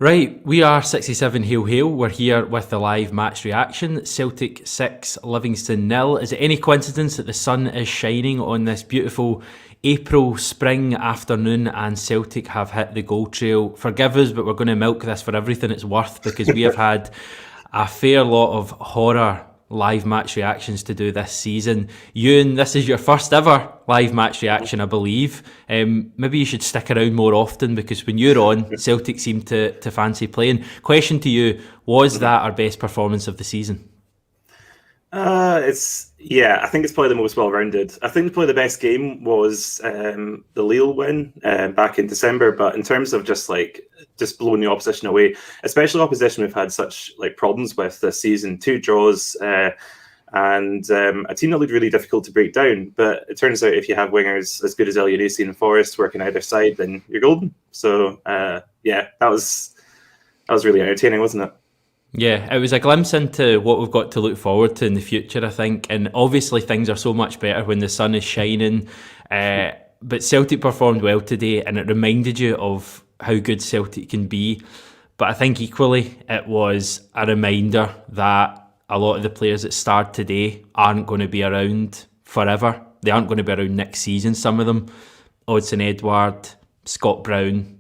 Right, we are 67 Hail Hail. We're here with the live match reaction. Celtic 6, Livingston 0. Is it any coincidence that the sun is shining on this beautiful April spring afternoon and Celtic have hit the goal trail? Forgive us, but we're going to milk this for everything it's worth because we have had a fair lot of horror live match reactions to do this season. Euan, this is your first ever live match reaction, I believe. Maybe you should stick around more often because when you're on, Celtic seem to fancy playing. Question to you, was that our best performance of the season? I think it's probably the most well-rounded. I think probably the best game was the Lille win back in December. But in terms of just blowing the opposition away, especially opposition we've had such problems with this season, 2 draws and a team that looked really difficult to break down. But it turns out if you have wingers as good as Elyounoussi and Forrest working either side, then you're golden. So that was really entertaining, wasn't it? Yeah, it was a glimpse into what we've got to look forward to in the future, I think. And obviously things are so much better when the sun is shining. But Celtic performed well today and it reminded you of how good Celtic can be. But I think equally it was a reminder that a lot of the players that starred today aren't going to be around forever. They aren't going to be around next season, some of them. Odsonne Edouard, Scott Brown,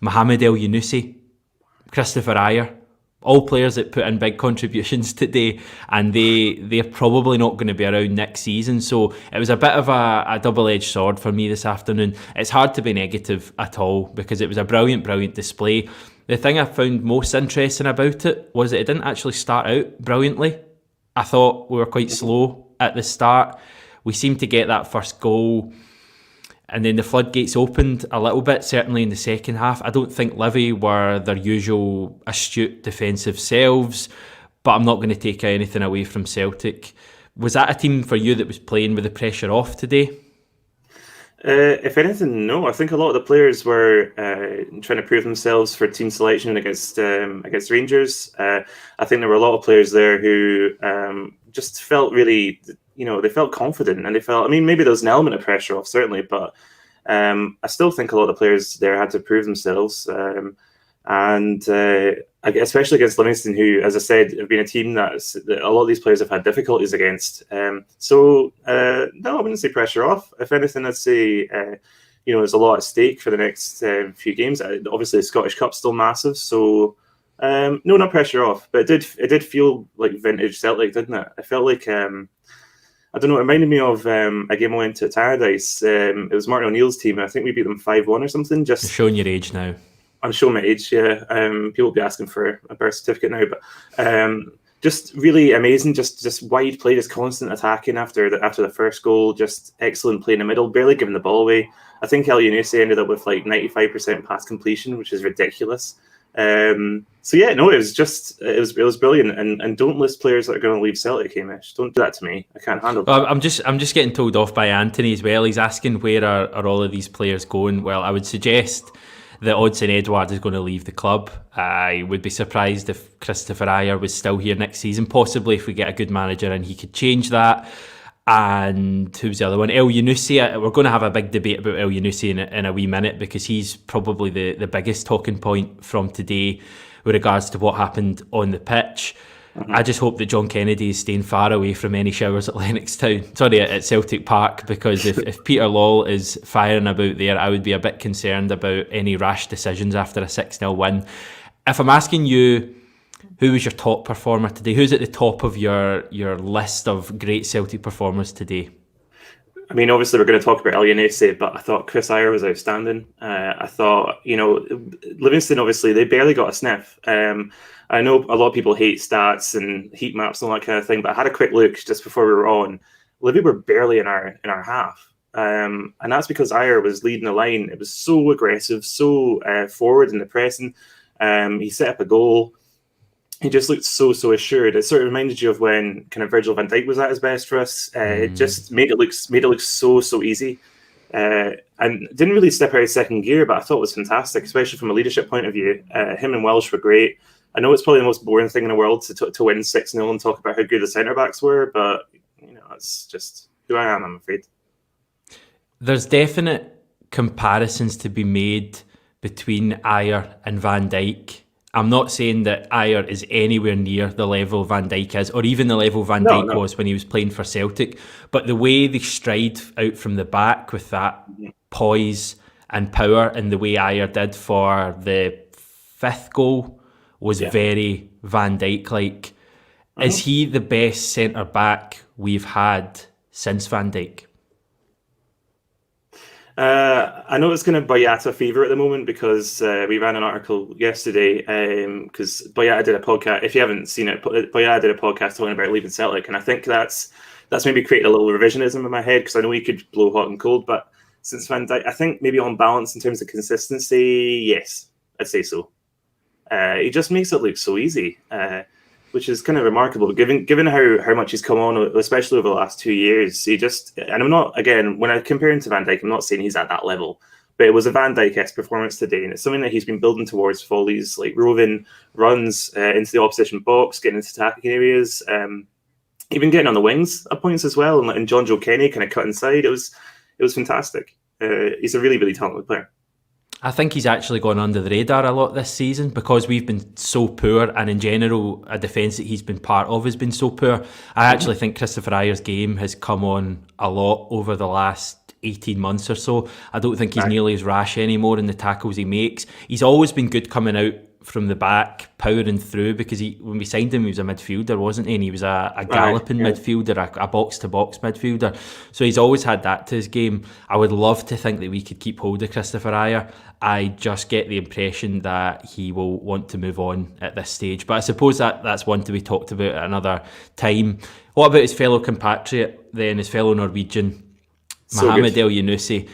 Mohamed Elyounoussi, Christopher Ajer. All players that put in big contributions today, and they're probably not going to be around next season. So it was a bit of a double-edged sword for me this afternoon. It's hard to be negative at all because it was a brilliant display. The thing I found most interesting about it was that it didn't actually start out brilliantly. I thought we were quite slow at the start. We seemed to get that first goal, and then the floodgates opened a little bit, certainly in the second half. I don't think Livy were their usual astute defensive selves, but I'm not going to take anything away from Celtic. Was that a team for you that was playing with the pressure off today? If anything, no. I think a lot of the players were trying to prove themselves for team selection against Rangers. I think there were a lot of players there who just felt really, they felt confident and they felt, maybe there was an element of pressure off, certainly, but I still think a lot of the players there had to prove themselves. Especially against Livingston, who, as I said, have been a team that a lot of these players have had difficulties against. No, I wouldn't say pressure off. If anything, I'd say, there's a lot at stake for the next few games. Obviously, the Scottish Cup's still massive, so no, not pressure off. But it did feel like vintage Celtic, didn't it? I felt like, I don't know, it reminded me of a game I went to at Tannadice. It was Martin O'Neill's team, and I think we beat them 5-1 or something. You're showing your age now. I'm showing my age, yeah. People will be asking for a birth certificate now, but just really amazing. Just wide play, just constant attacking after the first goal. Just excellent play in the middle, barely giving the ball away. I think Elyounoussi ended up with 95% pass completion, which is ridiculous. It was brilliant. And don't list players that are going to leave Celtic, Hamish. Don't do that to me. I can't handle that. Well, I'm just getting told off by Anthony as well. He's asking where are all of these players going. Well, I would suggest that Odsonne Edouard is going to leave the club. I would be surprised if Christopher Ajer was still here next season, possibly if we get a good manager and he could change that. And who's the other one? Elyounoussi. We're going to have a big debate about Elyounoussi in a wee minute because he's probably the biggest talking point from today with regards to what happened on the pitch. I just hope that John Kennedy is staying far away from any showers at at Celtic Park, because if Peter Lawwell is firing about there, I would be a bit concerned about any rash decisions after a 6-0 win. If I'm asking you, who was your top performer today? Who's at the top of your list of great Celtic performers today? Obviously we're going to talk about Elyounoussi, but I thought Chris Ajer was outstanding. I thought, Livingston, obviously, they barely got a sniff. I know a lot of people hate stats and heat maps and all that kind of thing, but I had a quick look just before we were on. Livy were barely in our half. And that's because Ajer was leading the line. It was so aggressive, so forward in the pressing. He set up a goal. He just looked so assured. It sort of reminded you of when kind of Virgil van Dijk was at his best for us. It just made it look so easy. And didn't really step out of second gear, but I thought it was fantastic, especially from a leadership point of view. Him and Welsh were great. I know it's probably the most boring thing in the world to win 6-0 and talk about how good the centre-backs were, but it's just who I am, I'm afraid. There's definite comparisons to be made between Ajer and Van Dijk I'm not saying that Ajer is anywhere near the level Van Dijk is, or even the level Van No, Dijk no. was when he was playing for Celtic. But the way they stride out from the back with that poise and power, and the way Ajer did for the 5th goal was very Van Dijk-like. Is he the best centre-back we've had since Van Dijk? I know it's kind of Boyata fever at the moment because we ran an article yesterday because Boyata did a podcast. If you haven't seen it, Boyata did a podcast talking about leaving Celtic, and I think that's maybe created a little revisionism in my head because I know he could blow hot and cold, but since Van Dijk, I think maybe on balance in terms of consistency, yes, I'd say so. He just makes it look so easy, which is kind of remarkable, given how much he's come on, especially over the last 2 years. And I'm not, again, when I compare him to Van Dijk, I'm not saying he's at that level, but it was a Van Dijk-esque performance today, and it's something that he's been building towards for all these like roving runs into the opposition box, getting into attacking areas, even getting on the wings at points as well, and letting John Joe Kenny kind of cut inside. It was fantastic. He's a really, really talented player. I think he's actually gone under the radar a lot this season because we've been so poor, and in general, a defence that he's been part of has been so poor. I actually think Christopher Ajer's game has come on a lot over the last 18 months or so. I don't think he's nearly as rash anymore in the tackles he makes. He's always been good coming out from the back, powering through, because when we signed him, he was a midfielder, wasn't he? And he was a galloping midfielder, a box-to-box midfielder. So he's always had that to his game. I would love to think that we could keep hold of Christopher Ajer. I just get the impression that he will want to move on at this stage. But I suppose that's one to be talked about at another time. What about his fellow compatriot then, his fellow Norwegian, Mohamed Elyounoussi?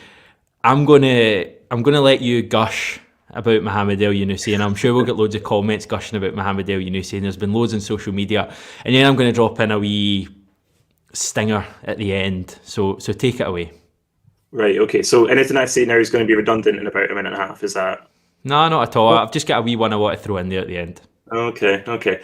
I'm gonna let you gush about Mohamed Elyounoussi, and I'm sure we'll get loads of comments gushing about Mohamed Elyounoussi, and there's been loads on social media, and then I'm going to drop in a wee stinger at the end, so take it away. Right, okay, so anything I say now is going to be redundant in about a minute and a half, is that? No, not at all. I've just got a wee one I want to throw in there at the end. Okay.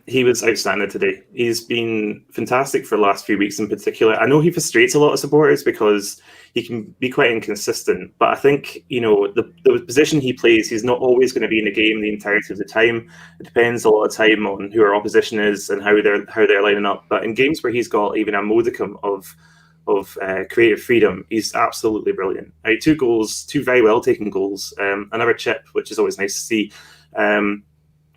He was outstanding today. He's been fantastic for the last few weeks in particular. I know he frustrates a lot of supporters because he can be quite inconsistent, but I think, the position he plays, he's not always going to be in the game the entirety of the time. It depends a lot of time on who our opposition is and how they're lining up. But in games where he's got even a modicum of creative freedom, he's absolutely brilliant. 2 goals, 2 very well taken goals, another chip, which is always nice to see.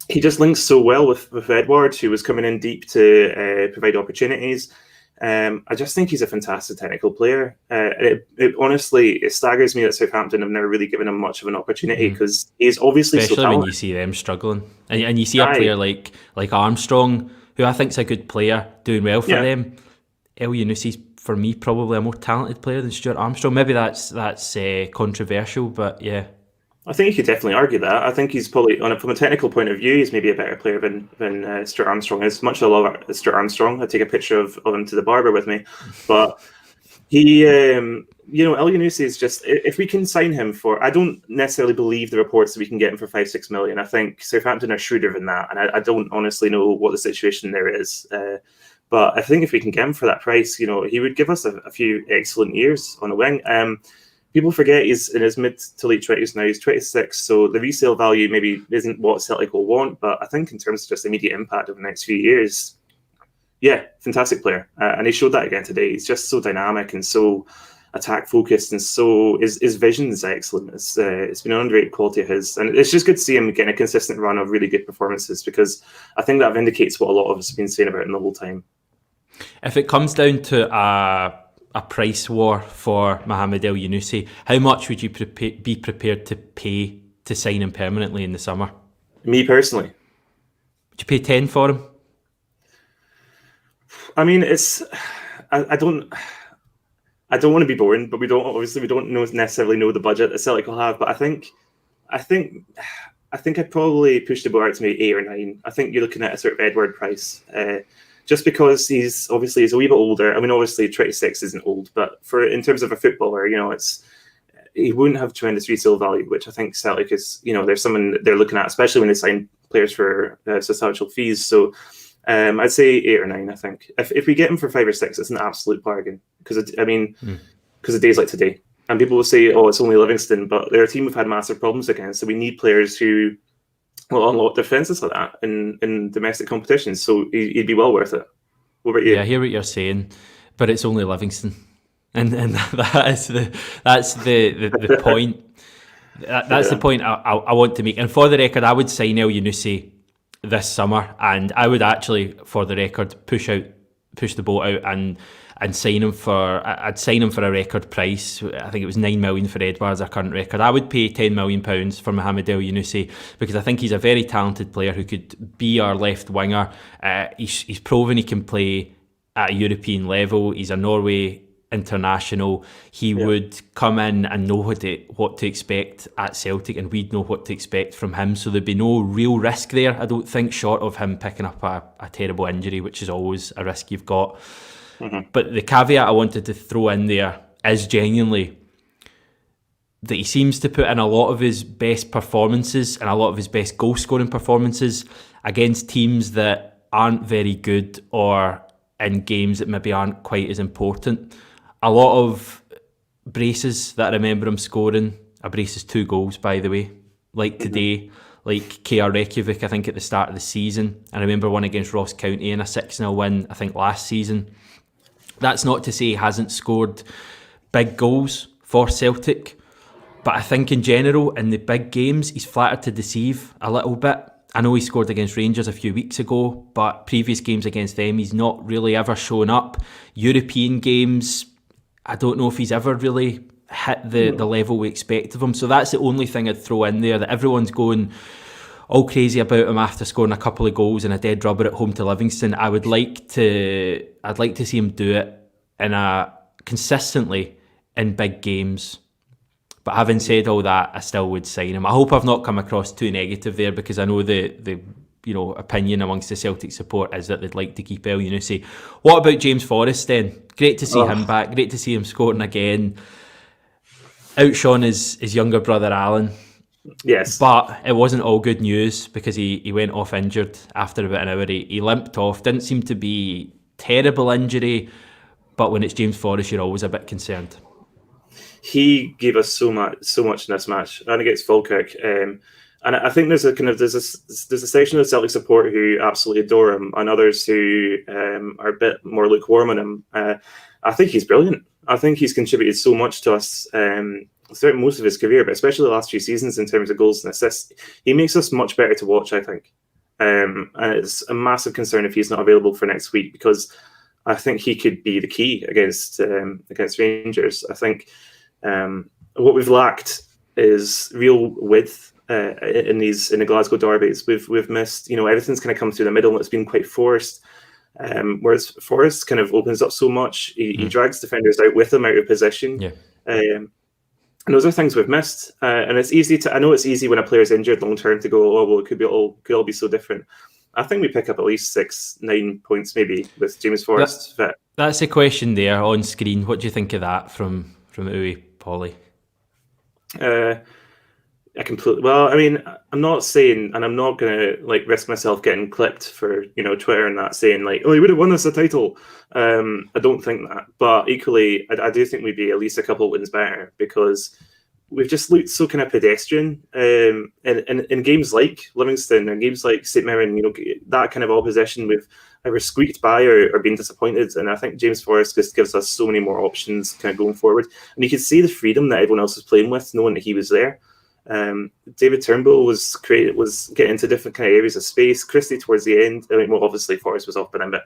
He just links so well with Edward, who was coming in deep to provide opportunities. I just think he's a fantastic technical player. It honestly staggers me that Southampton have never really given him much of an opportunity because he's obviously especially so talented. when you see them struggling, and you see a player like Armstrong, who I think's a good player, doing well for them. Elyounossi's, for me, probably a more talented player than Stuart Armstrong. Maybe that's controversial, but yeah. I think you could definitely argue that. I think he's probably, from a technical point of view, he's maybe a better player than Stuart Armstrong. As much as I love Stuart Armstrong, I take a picture of him to the barber with me. But he, Elyounoussi is just, if we can sign him for, I don't necessarily believe the reports that we can get him for 5-6 million. I think Southampton are shrewder than that, and I don't honestly know what the situation there is. But I think if we can get him for that price, he would give us a few excellent years on the wing. People forget he's in his mid to late 20s now. He's 26, so the resale value maybe isn't what Celtic will want, but I think in terms of just immediate impact over the next few years, fantastic player. And he showed that again today. He's just so dynamic and so attack focused, and so his vision is excellent. It's been an underrated quality of his, and it's just good to see him getting a consistent run of really good performances, because I think that vindicates what a lot of us have been saying about him the whole time. If it comes down to a price war for Mohamed Elyounoussi, how much would you be prepared to pay to sign him permanently in the summer? Me personally, would you pay 10 for him? I mean, I don't want to be boring, but we don't necessarily know the budget that Celtic will have. But I think I'd probably push the boat out to maybe 8 or 9. I think you're looking at a sort of Edward price. Just because he's a wee bit older. I mean, obviously 26 isn't old, but in terms of a footballer, he wouldn't have tremendous resale value, which I think Celtic is, there's someone they're looking at, especially when they sign players for substantial fees. So I'd say 8 or 9. I think if we get him for 5 or 6, it's an absolute bargain, because of days like today. And people will say, "Oh, it's only Livingston," but they're a team we've had massive problems against. So we need players who will unlock defences like that in domestic competitions. So he'd be well worth it. What about you? Yeah, I hear what you're saying, but it's only Livingston, and that's the point. That's the point I want to make. And for the record, I would sign Euan this summer, and I would actually, for the record, push the boat out and sign him for. I'd sign him for a record price. I think it was 9 million for Edwards, our current record. I would pay £10 million for Mohamed Euan because I think he's a very talented player who could be our left winger. He's proven he can play at a European level. He's a Norway international. He would come in and know what to expect at Celtic, and we'd know what to expect from him, so there'd be no real risk there, I don't think, short of him picking up a terrible injury, which is always a risk you've got. But the caveat I wanted to throw in there is genuinely that he seems to put in a lot of his best performances and a lot of his best goal scoring performances against teams that aren't very good or in games that maybe aren't quite as important. A lot of braces that I remember him scoring, a brace is 2 goals, by the way, like today, like KR Reykjavik, I think at the start of the season. I remember one against Ross County in a 6-0 win, I think last season. That's not to say he hasn't scored big goals for Celtic, but I think in general, in the big games, he's flattered to deceive a little bit. I know he scored against Rangers a few weeks ago, but previous games against them, he's not really ever shown up. European games, I don't know if he's ever really hit the level we expect of him. So that's the only thing I'd throw in there, that everyone's going all crazy about him after scoring a couple of goals and a dead rubber at home to Livingston. I'd like to see him do it consistently in big games. But having said all that, I still would sign him. I hope I've not come across too negative there, because I know the opinion amongst the Celtic support is that they'd like to keep Euan. What about James Forrest then? Great to see him back. Great to see him scoring again. Outshone his younger brother Alan. Yes. But it wasn't all good news, because he went off injured after about an hour. He limped off. Didn't seem to be terrible injury, but when it's James Forrest, you're always a bit concerned. He gave us so much in this match, and against Falkirk. And I think there's a section of the Celtic support who absolutely adore him, and others who are a bit more lukewarm on him. I think he's brilliant. I think he's contributed so much to us throughout most of his career, but especially the last few seasons in terms of goals and assists. He makes us much better to watch, I think. And it's a massive concern if he's not available for next week, because I think he could be the key against Rangers. I think what we've lacked is real width in the Glasgow derbies. We've missed, everything's kind of come through the middle, and it's been quite forced. Whereas Forrest kind of opens up so much, he drags defenders out with him out of position. Yeah. And those are things we've missed. And it's easy I know it's easy when a player's injured long term to go, oh well, it could all be so different. I think we pick up at least 6-9 points maybe with James Forrest fit. That's the question there on screen. What do you think of that from Uwe, Polly? I'm not saying, and I'm not going to risk myself getting clipped for Twitter and that saying he would have won us a title. I don't think that, but equally, I do think we'd be at least a couple of wins better, because we've just looked so kind of pedestrian in games like Livingston and games like St Mirren. That kind of opposition, we've either squeaked by or been disappointed. And I think James Forrest just gives us so many more options kind of going forward. And you could see the freedom that everyone else was playing with, knowing that he was there. David Turnbull was getting into different kind of areas of space. Christie towards the end. Obviously Forrest was off by then, but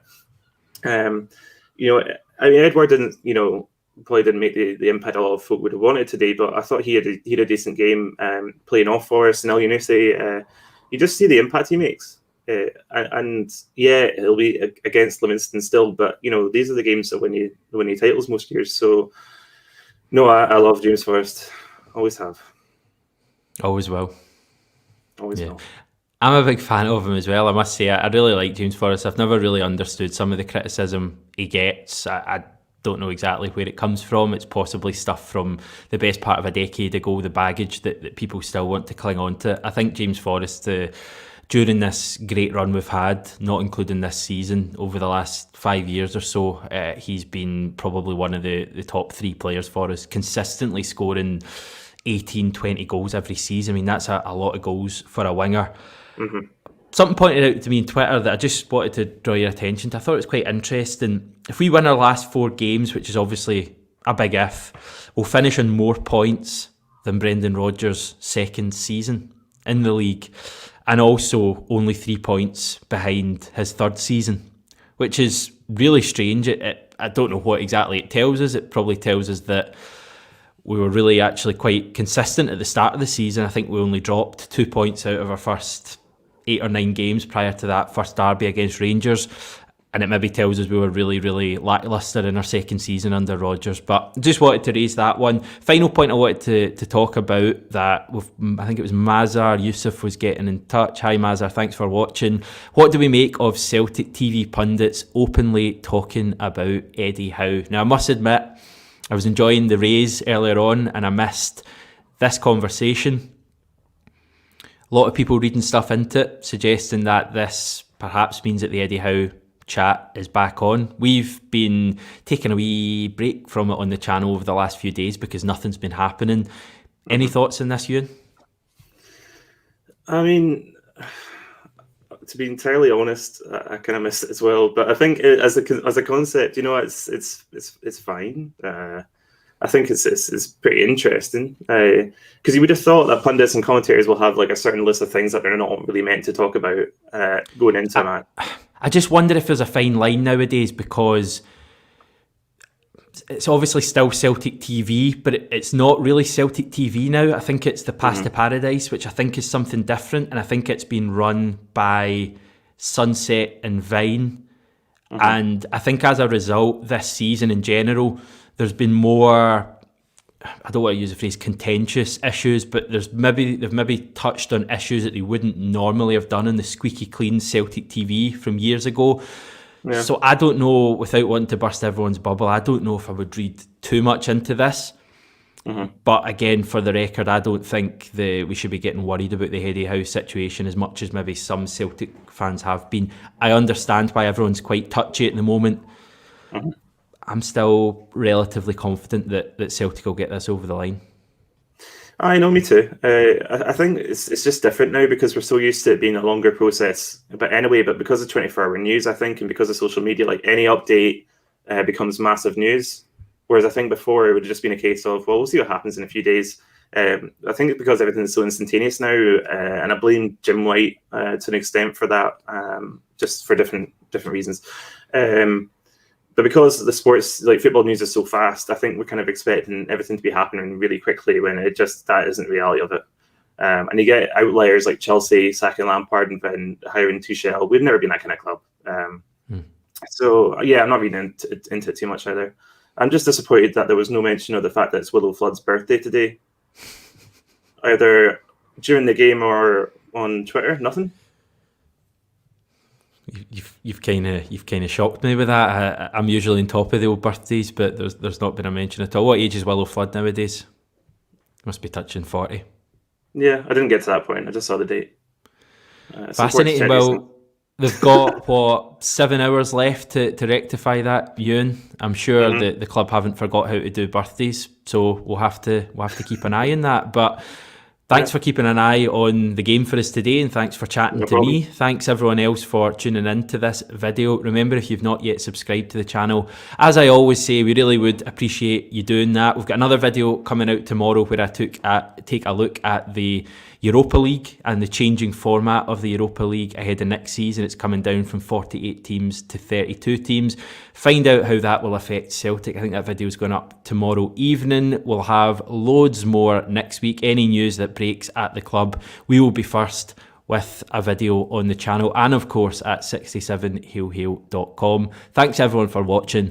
Edward didn't, probably didn't make the impact a lot of folk would have wanted today, but I thought he had a decent game playing off Forrest and Euan. You just see the impact he makes. And it'll be against Livingston still, but these are the games that win you titles most years. So no, I love James Forrest. Always have. Always will. Always will. I'm a big fan of him as well, I must say. I really like James Forrest. I've never really understood some of the criticism he gets. I don't know exactly where it comes from. It's possibly stuff from the best part of a decade ago, the baggage that people still want to cling on to. I think James Forrest, during this great run we've had, not including this season, over the last 5 years or so, he's been probably one of the top 3 players for us, consistently scoring 18, 20 goals every season. I mean, that's a lot of goals for a winger. Something pointed out to me on Twitter that I just wanted to draw your attention to. I thought it was quite interesting. If we win our last 4 games, which is obviously a big if, we'll finish on more points than Brendan Rodgers' second season in the league, and also only 3 points behind his third season, which is really strange. I don't know what exactly it tells us. It probably tells us that we were really actually quite consistent at the start of the season. I think we only dropped 2 points out of our first 8 or 9 games prior to that first derby against Rangers, and it maybe tells us we were really, really lacklustre in our second season under Rodgers. But just wanted to raise that one. Final point I wanted to talk about, that I think it was Mazar Yusuf was getting in touch. Hi Mazar, thanks for watching. What do we make of Celtic TV pundits openly talking about Eddie Howe? Now I must admit, I was enjoying the Rays earlier on and I missed this conversation. A lot of people reading stuff into it, suggesting that this perhaps means that the Eddie Howe chat is back on. We've been taking a wee break from it on the channel over the last few days because nothing's been happening. Any thoughts on this, Euan? I mean, to be entirely honest, I kind of missed it as well. But I think as a concept, it's fine. I think it's pretty interesting because you would have thought that pundits and commentators will have like a certain list of things that they're not really meant to talk about going into a match. I just wonder if there's a fine line nowadays, because it's obviously still Celtic TV, but it's not really Celtic TV now. I think it's the Path to Paradise, which I think is something different, and I think it's been run by Sunset and Vine. And I think as a result, this season in general, there's been more, I don't want to use the phrase contentious issues, but they've maybe touched on issues that they wouldn't normally have done in the squeaky clean Celtic TV from years ago. Yeah. So I don't know, without wanting to burst everyone's bubble, I don't know if I would read too much into this. But again, for the record, I don't think we should be getting worried about the Eddie Howe situation as much as maybe some Celtic fans have been. I understand why everyone's quite touchy at the moment. I'm still relatively confident that Celtic will get this over the line. I know, me too. I think it's just different now because we're so used to it being a longer process. But because of 24-hour news, I think, and because of social media, like any update becomes massive news. Whereas I think before it would have just been a case of, well, we'll see what happens in a few days. I think it's because everything's so instantaneous now, and I blame Jim White to an extent for that, just for different reasons. But because the sports, like football news, is so fast, I think we're kind of expecting everything to be happening really quickly when that isn't the reality of it. And you get outliers like Chelsea sacking Lampard and then hiring Tuchel. We've never been that kind of club. So yeah, I'm not reading into it too much either. I'm just disappointed that there was no mention of the fact that it's Willow Flood's birthday today, either during the game or on Twitter. Nothing. You've kind of shocked me with that. I'm usually on top of the old birthdays, but there's not been a mention at all. What age is Willow Flood nowadays? Must be touching 40. Yeah, I didn't get to that point. I just saw the date. Fascinating. Well, they've got 7 hours left to rectify that, Euan. I'm sure the club haven't forgot how to do birthdays, so we'll have to keep an eye on that. But thanks for keeping an eye on the game for us today, and thanks for chatting to me. Thanks everyone else for tuning in to this video. Remember, if you've not yet subscribed to the channel, as I always say, we really would appreciate you doing that. We've got another video coming out tomorrow where I take a look at the Europa League and the changing format of the Europa League ahead of next season. It's coming down from 48 teams to 32 teams. Find out how that will affect Celtic. I think that video is going up tomorrow evening. We'll have loads more next week. Any news that breaks at the club, we will be first with a video on the channel and of course at 67hailhail.com. Thanks everyone for watching.